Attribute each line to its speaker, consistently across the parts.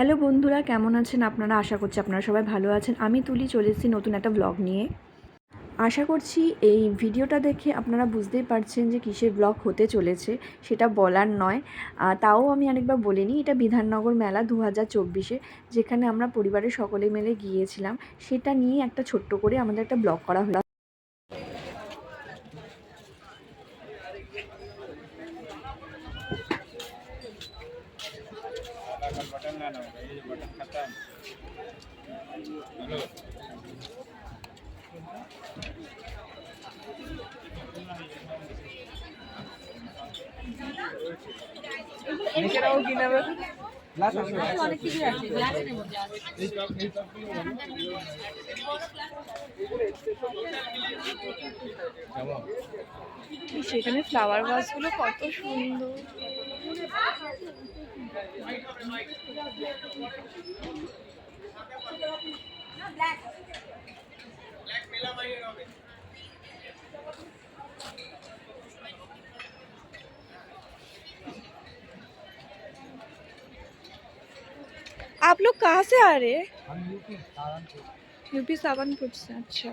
Speaker 1: Hello বন্ধুরা, কেমন আছেন আপনারা? আশা করছি আপনারা সবাই ভালো আছেন। আমি তুলি চলে এসেছি নতুন একটা ব্লগ নিয়ে। আশা করছি এই ভিডিওটা দেখে আপনারা বুঝতেই পারছেন যে কিসের ব্লগ হতে চলেছে, সেটা বলার নয়। তাও আমি আরেকবার বলে নিই, এটা বিধাননগর মেলা 2024-এ, যেখানে আমরা পরিবারের সকলে মিলে গিয়েছিলাম। সেটা নিয়ে একটা ছোট্ট করে আমাদের একটা ব্লগ করা হলো। সেখানে ফ্লাওয়ার ভাসগুলো কত সুন্দর। आप लोग कहाँ से आ रहे हैं? हम यूपी सावनपुर से। अच्छा,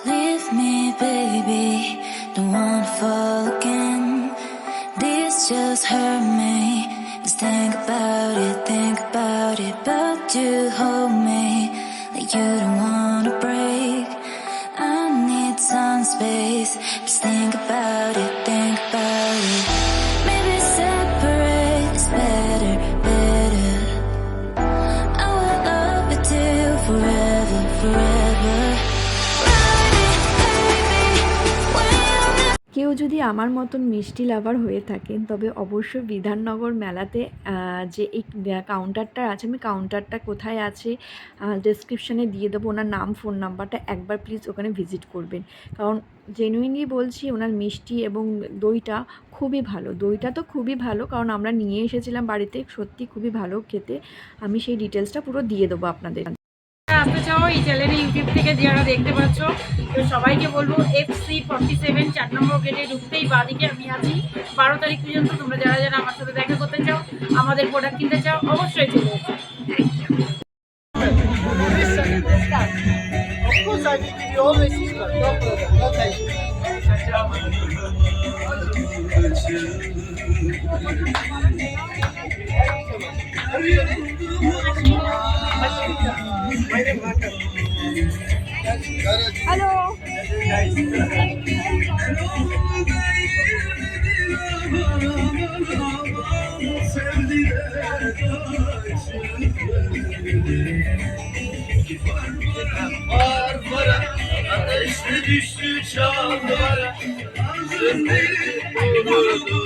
Speaker 2: Leave me, baby, don't wanna fall again. This just hurt me. Just think about it, but you hold me like you don't wanna break. I need some space. Just think about it, Maybe separate is better. I will love you till forever.
Speaker 1: কেউ যদি আমার মতন মিষ্টি লাভার হয়ে থাকেন তবে অবশ্যই বিধাননগর মেলাতে যে এই কাউন্টারটা আছে, আমি কাউন্টারটা কোথায় আছে ডেসক্রিপশানে দিয়ে দেবো, ওনার নাম ফোন নাম্বারটা, একবার প্লিজ ওখানে ভিজিট করবেন। কারণ জেনুইনলি বলছি, ওনার মিষ্টি এবং দইটা খুবই ভালো। দইটা তো খুবই ভালো, কারণ আমরা নিয়ে এসেছিলাম বাড়িতে, সত্যি খুবই ভালো খেতে। আমি সেই ডিটেলসটা পুরো দিয়ে দেবো আপনাদের।
Speaker 3: আসতে চাও এই চ্যানেলে ইউটিউব থেকে যারা দেখতে পাচ্ছ, তো সবাইকে বলবো FC47 4 নম্বর গেটে ঢুকতেই বাঁদিকে আমি আছি। 12 তারিখ পর্যন্ত তোমরা যারা যারা আমার সাথে দেখা করতে চাও, আমাদের প্রোডাক্ট কিনতে চাও, অবশ্যই চলে এসো।
Speaker 1: Hello,
Speaker 4: ateşli düştü çağlara, ağzım vurdu,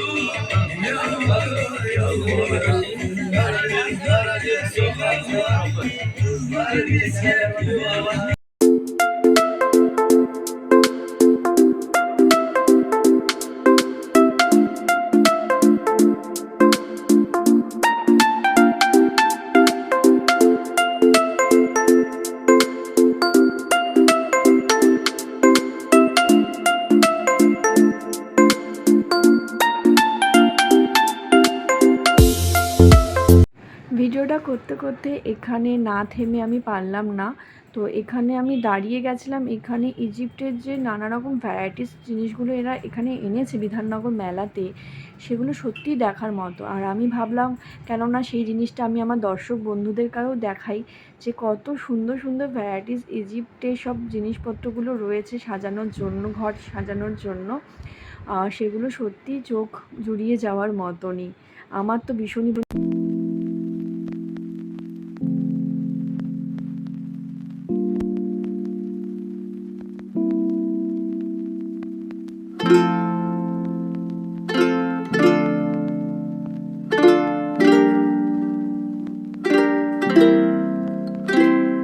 Speaker 4: yalvara, Karadeniz sokaklar, kızlar bize yuva.
Speaker 1: ভিডিওটা করতে করতে এখানে না থেমে আমি পারলাম না, তো এখানে আমি দাঁড়িয়ে গেছিলাম। এখানে ইজিপ্টের যে নানা রকম ভ্যারাইটিস জিনিসগুলো এরা এখানে এনেছে বিধাননগর মেলাতে, সেগুলো সত্যিই দেখার মতো। আর আমি ভাবলাম, কেননা সেই জিনিসটা আমি আমার দর্শক বন্ধুদের কাছেও দেখাই, যে কত সুন্দর সুন্দর ভ্যারাইটিস ইজিপ্টে সব জিনিসপত্রগুলো রয়েছে সাজানোর জন্য, ঘর সাজানোর জন্য। সেগুলো সত্যি চোখ জুড়িয়ে যাওয়ার মতনই। আমার তো ভীষণই
Speaker 2: I've fallen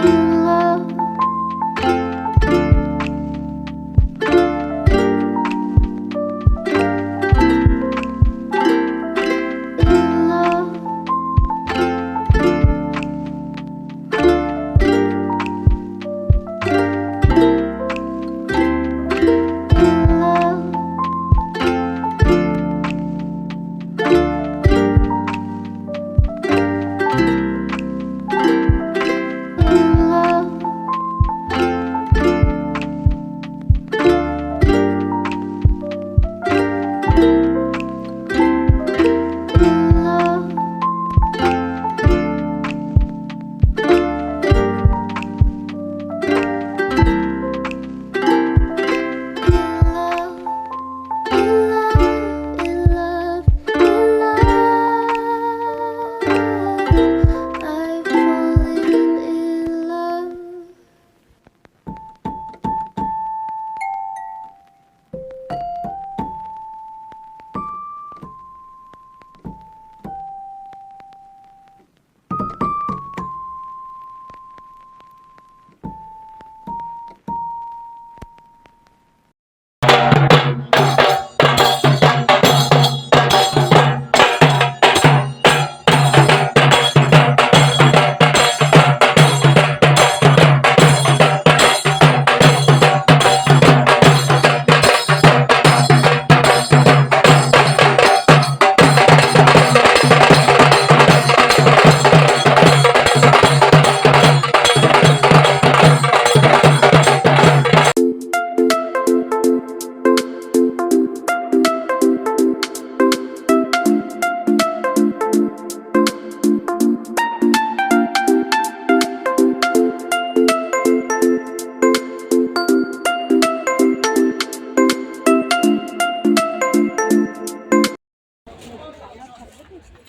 Speaker 2: in love.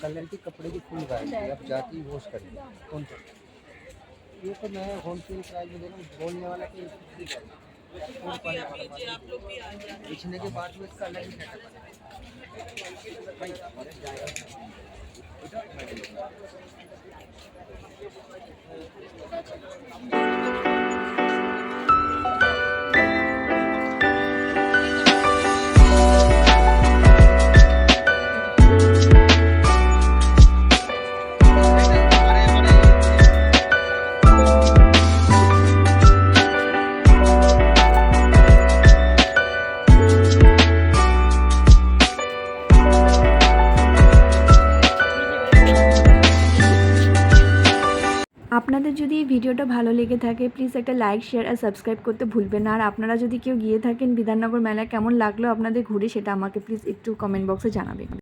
Speaker 5: Colour के कपड़े की फुल गारंटी आप जाके वॉश करिए कौन सा ये तो मैं होलसेल प्राइस में दे रहा हूँ बोलने वाला कि बेचने के बाद में इसका अलग ही
Speaker 1: আপনাদের যদি এই ভিডিওটা ভালো লেগে থাকে প্লিজ একটা লাইক শেয়ার আর সাবস্ক্রাইব করতে ভুলবেন না। আর আপনারা যদি কেউ গিয়ে থাকেন বিধাননগর মেলা কেমন লাগলো আপনাদের ঘুরে সেটা আমাকে প্লিজ একটু কমেন্ট বক্সে জানাবেন।